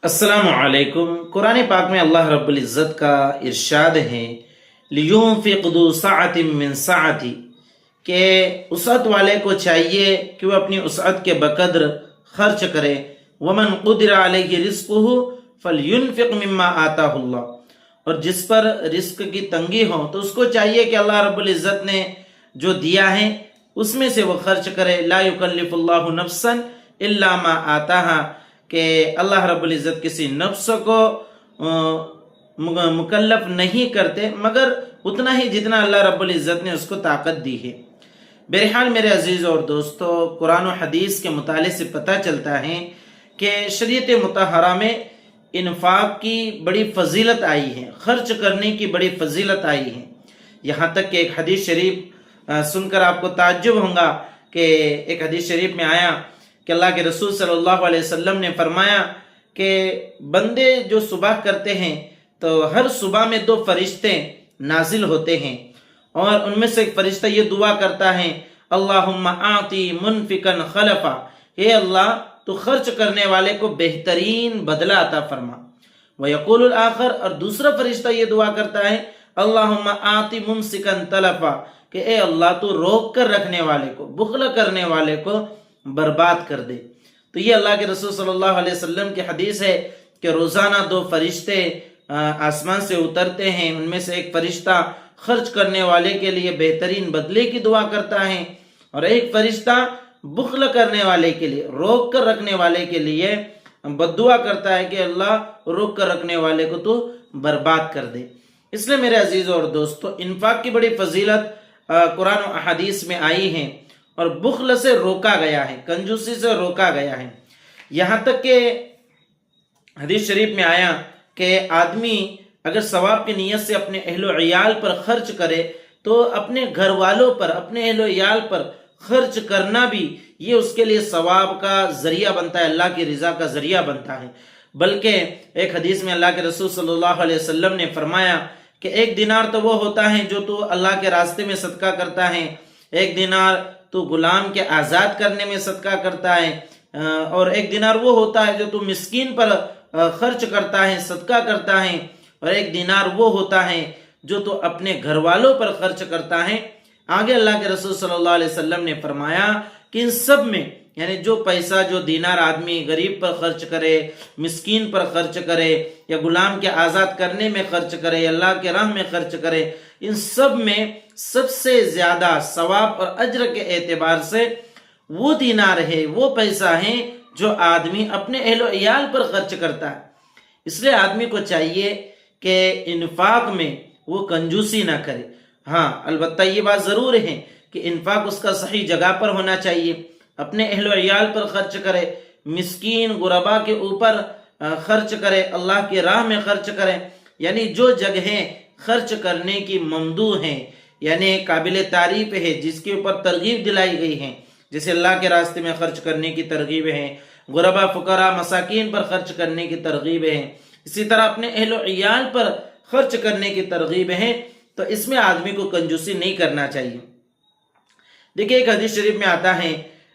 अस्सलामुअलैकुम। कुरान पाक में अल्लाह रब्बुल इज़्ज़त का इरशाद है, लियुनफ़िक़ ज़ू सअतिन मिन सअती, कि उसअत वाले को चाहिए कि वह अपनी उसअत के बकद्र खर्च करे। वमन क़ुदिरा अलैहि रिज़्क़ुहु फ़लयुनफ़िक़ मिम्मा आताहुल्लाह, और जिस पर रिस्क की तंगी हो तो उसको चाहिए कि अल्लाह रब्बुल इज़्ज़त ने जो दिया है उसमें से वो खर्च करे। ला युकल्लिफ़ुल्लाहु नफ़्सन इल्ला मा आताहा, कि अल्लाह रब्बुल इज़्ज़त किसी नफ्स को मुकल्लफ नहीं करते मगर उतना ही जितना अल्लाह रब्बुल इज़्ज़त ने उसको ताकत दी है। बहरहाल मेरे अजीज़ और दोस्तों, कुरान और हदीस के मुताले से पता चलता है कि शरीयत मुतहरा में इन्फाक की बड़ी फजीलत आई है, खर्च करने की बड़ी फजीलत आई है। यहाँ तक कि एक हदीस शरीफ सुनकर आपको ताज्जुब होगा कि एक हदीस शरीफ में आया कि अल्लाह के रसूल सल्लल्लाहु अलैहि वसल्लम ने फरमाया कि बंदे जो सुबह करते हैं तो हर सुबह में 2 फरिश्ते नाजिल होते हैं, और उनमें से एक फरिश्ता ये दुआ करता है, अल्लाहुम्मा आती मुनफिकन खलफा, हे अल्लाह तो खर्च करने वाले को बेहतरीन बदला अता फरमा। व यक़ूलुल आखर, और दूसरा फरिश्ता ये दुआ करता है, अल्लाहुम्मा आती मुमसिकन तलफा, कि ए अल्लाह तो रोक कर रखने वाले को, बुखला करने वाले को बर्बाद कर दे। तो ये अल्लाह के रसूल सल्लल्लाहु अलैहि वसल्लम की हदीस है कि रोजाना 2 फरिश्ते आसमान से उतरते हैं, उनमें से एक फरिश्ता खर्च करने वाले के लिए बेहतरीन बदले की दुआ करता है, और एक फरिश्ता बुखल करने वाले के लिए, रोक कर रखने वाले के लिए बद्दुआ करता है कि अल्लाह रोक कर रखने वाले को तो बर्बाद कर दे। इसलिए मेरे अजीज और दोस्तों, इन्फाक की बड़ी फजीलत कुरान और हदीस में आई है, और बुखल से रोका गया है, कंजूसी से रोका गया है। यहाँ तक कि हदीस शरीफ में आया कि आदमी अगर सवाब की नीयत से अपने अहलो इयाल पर खर्च करे तो अपने घर वालों पर, अपने अहलो इयाल पर खर्च करना भी ये उसके लिए सवाब का जरिया बनता है, अल्लाह की रज़ा का जरिया बनता है। बल्कि एक हदीस में अल्लाह के रसूल सल्लल्लाहु अलैहि वसल्लम ने फरमाया कि 1 दिनार तो वो होता है जो तू अल्लाह के रास्ते में सदका करता है, 1 दिनार तो गुलाम के आज़ाद करने में सदका करता है, और 1 दिनार वो होता है जो तू मिस्कीन पर खर्च करता है, सदका करता है, और 1 दिनार वो होता है जो तू अपने घर वालों पर खर्च करता है। आगे अल्लाह के रसूल सल्लल्लाहु अलैहि वसल्लम ने फरमाया कि इन सब में, यानी जो पैसा, जो दीनार आदमी गरीब पर खर्च करे, मिस्कीन पर खर्च करे, या गुलाम के आज़ाद करने में खर्च करे, अल्लाह के राह में खर्च करे, इन सब में सबसे ज्यादा सवाब और अज्र के एतबार से वो दीनार है, वो पैसा है जो आदमी अपने अहलो इयाल पर खर्च करता है। इसलिए आदमी को चाहिए कि इन्फाक में वो कंजूसी ना करे। हाँ, अलबत्ता ये बात जरूर है कि इन्फाक उसका सही जगह पर होना चाहिए, अपने अहलो इयाल पर खर्च करे, मिस्कीन गुरबा के ऊपर खर्च करे, अल्लाह की राह में खर्च करे। यानी जो जगहें खर्च करने की ममदू हैं, यानी काबिल तारीफ है, जिसके ऊपर तरगीब दिलाई गई है, जैसे अल्लाह के रास्ते में खर्च करने की तरगीब है, गुरबा फुकरा मसाकीन पर खर्च करने की तरगीब है, इसी तरह अपने अहलो इयाल पर खर्च करने की तरगीब है, तो इसमें आदमी को कंजूसी नहीं करना चाहिए। देखिए, एक हदीस शरीफ में आता है,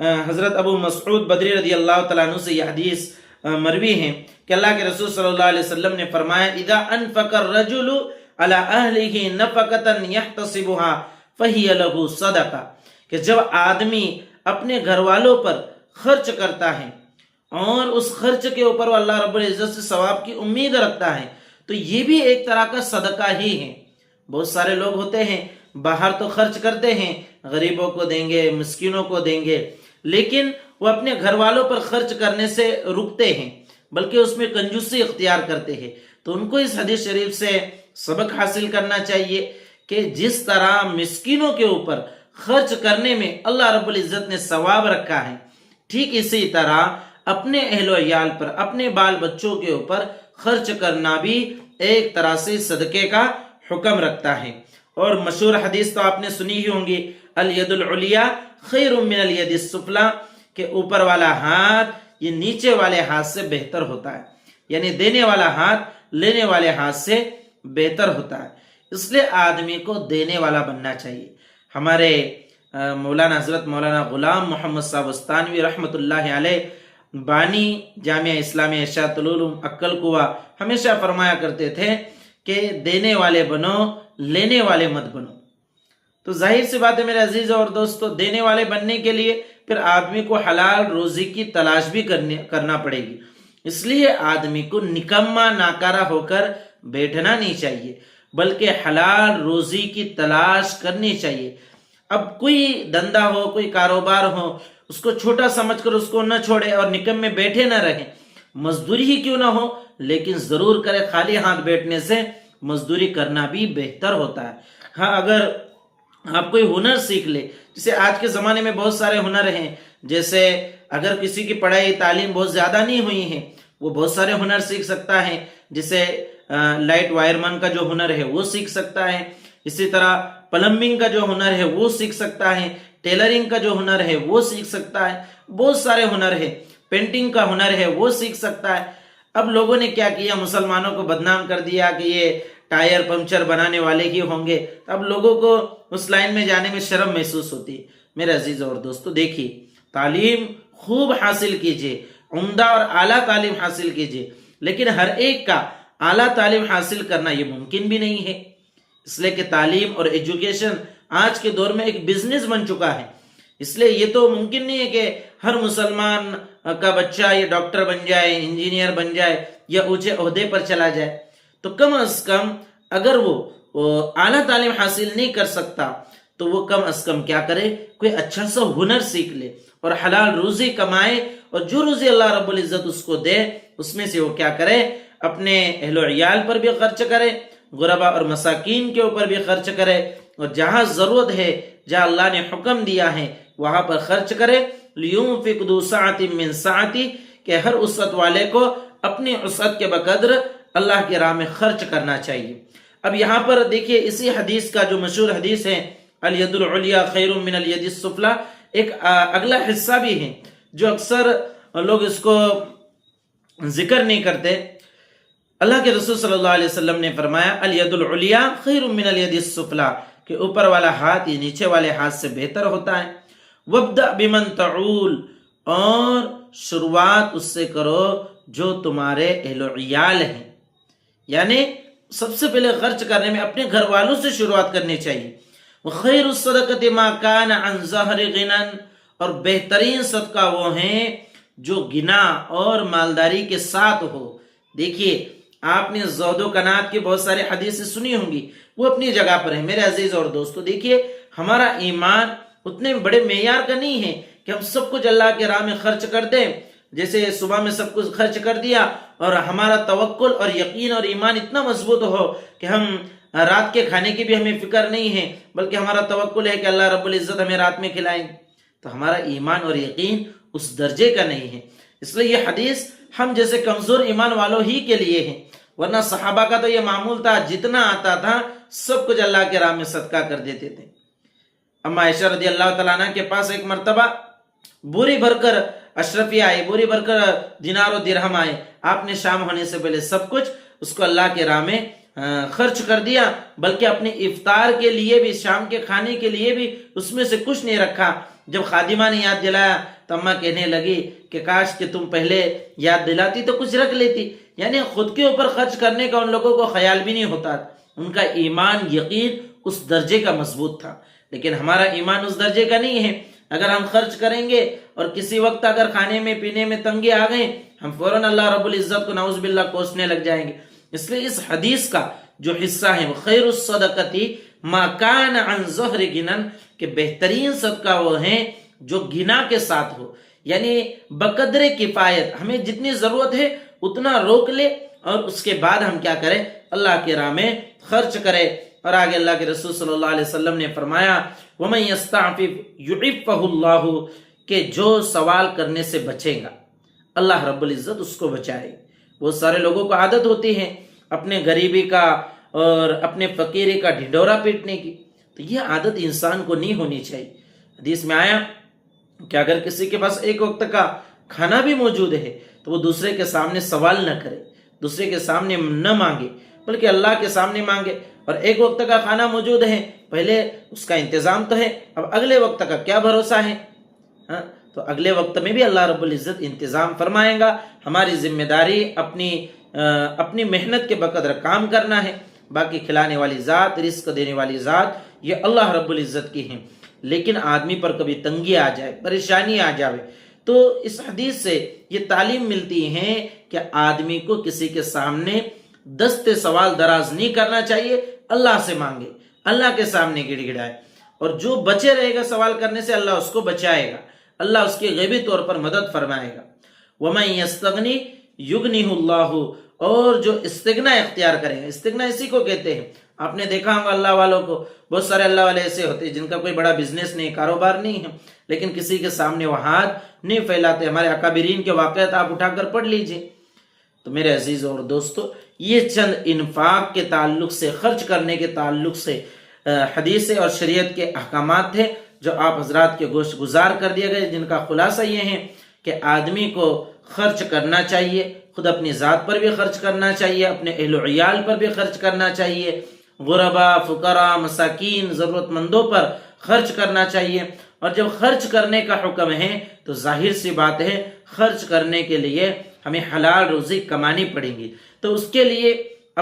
हजरत अबू मसऊद बदरी रदी अल्लाह तआला अन्हु से यह हदीस मरवी है कि अल्लाह के रसूल सल्लल्लाहु अलैहि वसल्लम ने फरमाया, इदा अनफक़ अर्रजुलु अला अहलिही नफ़क़तन यहतसिबुहा फ़हिय लहू सदका, कि जब आदमी अपने घर वालों पर खर्च करता है और उस खर्च के ऊपर वो अल्लाह रब्बुल इज़्ज़त से सवाब की उम्मीद रखता है, तो ये भी एक तरह का सदका ही है। बहुत सारे लोग होते हैं, बाहर तो खर्च करते हैं, गरीबों को देंगे, मिस्किनों को देंगे, लेकिन वो अपने घर वालों पर खर्च करने से रुकते हैं, बल्कि उसमें कंजूसी इख्तियार करते हैं। तो उनको इस हदीस शरीफ से सबक हासिल करना चाहिए कि जिस तरह मिस्किनों के ऊपर खर्च करने में अल्लाह रब्बुल इज़्ज़त ने सवाब रखा है, ठीक इसी तरह अपने अहलो इयाल पर, अपने बाल बच्चों के ऊपर खर्च करना भी एक तरह से सदके का हुक्म रखता है। और मशहूर हदीस तो आपने सुनी ही होंगी, अल यदुल उलिया खैरुम मिनल यदिस सुफला, के ऊपर वाला हाथ ये नीचे वाले हाथ से बेहतर होता है, यानी देने वाला हाथ लेने वाले हाथ से बेहतर होता है। इसलिए आदमी को देने वाला बनना चाहिए। हमारे मौलाना हजरत मौलाना गुलाम मोहम्मद साहब अस्तानवी रहमतुल्लाह अलैह बानी जामिया इस्लामिया इरशादुल उलूम अक्कल कुआ हमेशा फरमाया करते थे कि देने वाले बनो, लेने वाले मत बनो। तो जाहिर सी बात है मेरे अजीज और दोस्तों, देने वाले बनने के लिए फिर आदमी को हलाल रोजी की तलाश भी करना पड़ेगी। इसलिए आदमी को निकम्मा नाकारा होकर बैठना नहीं चाहिए, बल्कि हलाल रोजी की तलाश करनी चाहिए। अब कोई धंधा हो, कोई कारोबार हो, उसको छोटा समझकर उसको न छोड़े और निकम्मे बैठे न रहे। मजदूरी ही क्यों ना हो, लेकिन जरूर करे। खाली हाथ बैठने से मजदूरी करना भी बेहतर होता है। हाँ, अगर आप कोई हुनर सीख ले, जैसे आज के ज़माने में बहुत सारे हुनर हैं, जैसे अगर किसी की पढ़ाई तालीम बहुत ज़्यादा नहीं हुई है, वो बहुत सारे हुनर सीख सकता है। जैसे लाइट वायरमैन का जो हुनर है वो सीख सकता है, इसी तरह प्लम्बिंग का जो हुनर है वो सीख सकता है, टेलरिंग का जो हुनर है वो सीख सकता है, बहुत सारे हुनर है, पेंटिंग का हुनर है वो सीख सकता है। अब लोगों ने क्या किया, मुसलमानों को बदनाम कर दिया कि ये टायर पंक्चर बनाने वाले ही होंगे। अब लोगों को उस लाइन में जाने में शर्म महसूस होती है। मेरे अजीज और दोस्तों, देखिए, तालीम खूब हासिल कीजिए, उम्दा और आला तालीम हासिल कीजिए, लेकिन हर एक का आला तालीम हासिल करना ये मुमकिन भी नहीं है। इसलिए कि तालीम और एजुकेशन आज के दौर में एक बिजनेस बन चुका है। इसलिए ये तो मुमकिन नहीं है कि हर मुसलमान का बच्चा ये डॉक्टर बन जाए, इंजीनियर बन जाए या ऊंचे ओहदे पर चला जाए। तो कम अज कम अगर वो आला तालीम हासिल नहीं कर सकता तो वो कम अज कम क्या करे, कोई अच्छा सा हुनर सीख ले और हलाल रोजी कमाए, और जो रोजी अल्लाह रब्बुल इज्जत उसको दे उसमें से वो क्या करे, अपने अहलो इयाल पर भी खर्च करे, गुरबा और मसाकीन के ऊपर भी खर्च करे, और जहां जरूरत है, जहां अल्लाह ने हुक्म दिया है वहां पर खर्च करे। लियुनफिक ज़ू सअतिन मिन सअती, कि हर उसत वाले को अपनी उसत के बकद्र अल्लाह की राह में खर्च करना चाहिए। अब यहाँ पर देखिए, इसी हदीस का जो मशहूर हदीस है, अल यदुल उलिया खैरुम मिन अल यदिस सुफला, एक अगला हिस्सा भी है जो अक्सर लोग इसको जिक्र नहीं करते। अल्लाह के रसूल सल्लल्लाहु अलैहि वसल्लम ने फरमाया, अल यदुल उलिया खैरुम मिन अल यदिस सुफला, कि ऊपर वाला हाथ ये नीचे वाले हाथ से बेहतर होता है। वब्दा बिमन तऊल, और शुरुआत उससे करो जो तुम्हारे अहलो इयाल हैं, यानी सबसे पहले खर्च करने में अपने घर वालों से शुरुआत करनी चाहिए। खैरुस सदक़ति मा कान अन ज़हरि गिनन, और बेहतरीन सदका वो है जो गिना और मालदारी के साथ हो। देखिए, आपने ज़ुहद कनात की बहुत सारे हदीसें सुनी होंगी, वो अपनी जगह पर है। मेरे अजीज और दोस्तों, देखिए, हमारा ईमान उतने बड़े मेयार का नहीं है कि हम सब कुछ अल्लाह के राह में खर्च कर दें। जैसे सुबह में सब कुछ खर्च कर दिया और हमारा तवक्कुल और यकीन और ईमान इतना मजबूत हो कि हम रात के खाने की भी हमें फिक्र नहीं है, बल्कि हमारा तवक्कुल है कि अल्लाह रब्बुल इज्जत हमें रात में खिलाएंगे। तो हमारा ईमान और यकीन उस दर्जे का नहीं है। इसलिए ये हदीस हम जैसे कमजोर ईमान वालों ही के लिए है, वरना सहाबा का तो ये मामूल था, जितना आता था सब कुछ अल्लाह के राह में सदका कर देते थे। अम्मा आयशा रज़ी अल्लाह तआला अन्हा के पास एक मर्तबा बोरी भरकर अशरफिया आए, बोरी भरकर दिनार और दिरहम आए। आपने शाम होने से पहले सब कुछ उसको अल्लाह के राह में खर्च कर दिया, बल्कि अपने इफ्तार के लिए भी, शाम के खाने के लिए भी उसमें से कुछ नहीं रखा। जब खादिमा ने याद दिलाया तो अम्मा कहने लगी कि काश कि तुम पहले याद दिलाती तो कुछ रख लेती। यानी खुद के ऊपर खर्च करने का उन लोगों को ख्याल भी नहीं होता। उनका ईमान यकीन उस दर्जे का मजबूत था, लेकिन हमारा ईमान उस दर्जे का नहीं है। अगर हम खर्च करेंगे और किसी वक्त अगर खाने में पीने में तंगी आ गई, हम फौरन अल्लाह रब्बुल इज्जत को नाउज़ बिल्लाह कोसने लग जाएंगे। इसलिए इस हदीस का जो हिस्सा है वो खैरुस सदक़ति मा कान अन ज़हरि गिनन, के बेहतरीन सदका वो है जो गिना के साथ हो, यानी बकदरे किफायत, हमें जितनी जरूरत है उतना रोक ले और उसके बाद हम क्या करें, अल्लाह के राह में खर्च करें। और आगे अल्लाह के रसूल सल्लल्लाहु अलैहि वसल्लम ने फरमाया, वमन यस्तअफिफ युइफ़हुल्लाहु, के जो सवाल करने से बचेगा अल्लाह रब्बुल इज्जत उसको बचाए। बहुत सारे लोगों को आदत होती है अपने गरीबी का और अपने फकीरी का ढिंढोरा पीटने की, तो ये आदत इंसान को नहीं होनी चाहिए। हदीस में आया कि अगर किसी के पास एक वक्त का खाना भी मौजूद है तो वो दूसरे के सामने सवाल न करे, दूसरे के सामने न मांगे, बल्कि अल्लाह के सामने मांगे। और एक वक्त का खाना मौजूद है, पहले उसका इंतजाम तो है, अब अगले वक्त का क्या भरोसा है। تو اگلے وقت میں بھی اللہ رب العزت انتظام فرمائے گا. ہماری ذمہ داری اپنی محنت کے بقدر کام کرنا ہے. باقی کھلانے والی ذات، رزق دینے والی ذات یہ اللہ رب العزت کی ہیں. لیکن آدمی پر کبھی تنگی آ جائے، پریشانی آ جائے، تو اس حدیث سے یہ تعلیم ملتی ہے کہ آدمی کو کسی کے سامنے دست سوال دراز نہیں کرنا چاہیے، اللہ سے مانگے، اللہ کے سامنے گڑ گڑائے. اور جو بچے رہے گا سوال کرنے سے اللہ اس کو بچائے گا، اللہ اس کی غیبی طور پر مدد فرمائے گا. وَمَن يَسْتَغْنِ يُغْنِهُ اللَّهُ، اور جو استغنا اختیار کریں گے، استغنا اسی کو کہتے ہیں. آپ نے دیکھا ہوگا اللہ والوں کو، بہت سارے اللہ والے ایسے ہوتے ہیں جن کا کوئی بڑا بزنس نہیں، کاروبار نہیں ہے، لیکن کسی کے سامنے وہ ہاتھ نہیں پھیلاتے. ہمارے اکابرین کے واقعات آپ اٹھا کر پڑھ لیجئے. تو میرے عزیز اور دوستو، یہ چند انفاق کے تعلق سے، خرچ کرنے کے تعلق سے حدیث اور شریعت کے احکامات تھے جو آپ حضرات کے گوش گزار کر دیے گئے، جن کا خلاصہ یہ ہے کہ آدمی کو خرچ کرنا چاہیے، خود اپنی ذات پر بھی خرچ کرنا چاہیے، اپنے اہل و عیال پر بھی خرچ کرنا چاہیے، غربا، فقراء، مساکین، ضرورت مندوں پر خرچ کرنا چاہیے. اور جب خرچ کرنے کا حکم ہے تو ظاہر سی بات ہے خرچ کرنے کے لیے ہمیں حلال روزی کمانی پڑیں گی. تو اس کے لیے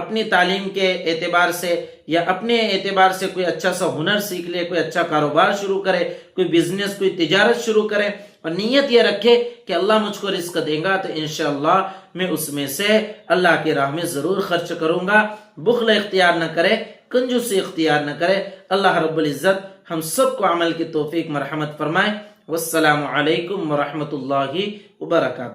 اپنی تعلیم کے اعتبار سے یا اپنے اعتبار سے کوئی اچھا سا ہنر سیکھ لے، کوئی اچھا کاروبار شروع کرے، کوئی بزنس، کوئی تجارت شروع کرے، اور نیت یہ رکھے کہ اللہ مجھ کو رزق دے گا تو انشاءاللہ میں اس میں سے اللہ کی راہ میں ضرور خرچ کروں گا. بخل اختیار نہ کرے، کنجوسی اختیار نہ کرے. اللہ رب العزت ہم سب کو عمل کی توفیق مرحمت فرمائے. والسلام علیکم ورحمۃ اللہ وبرکاتہ.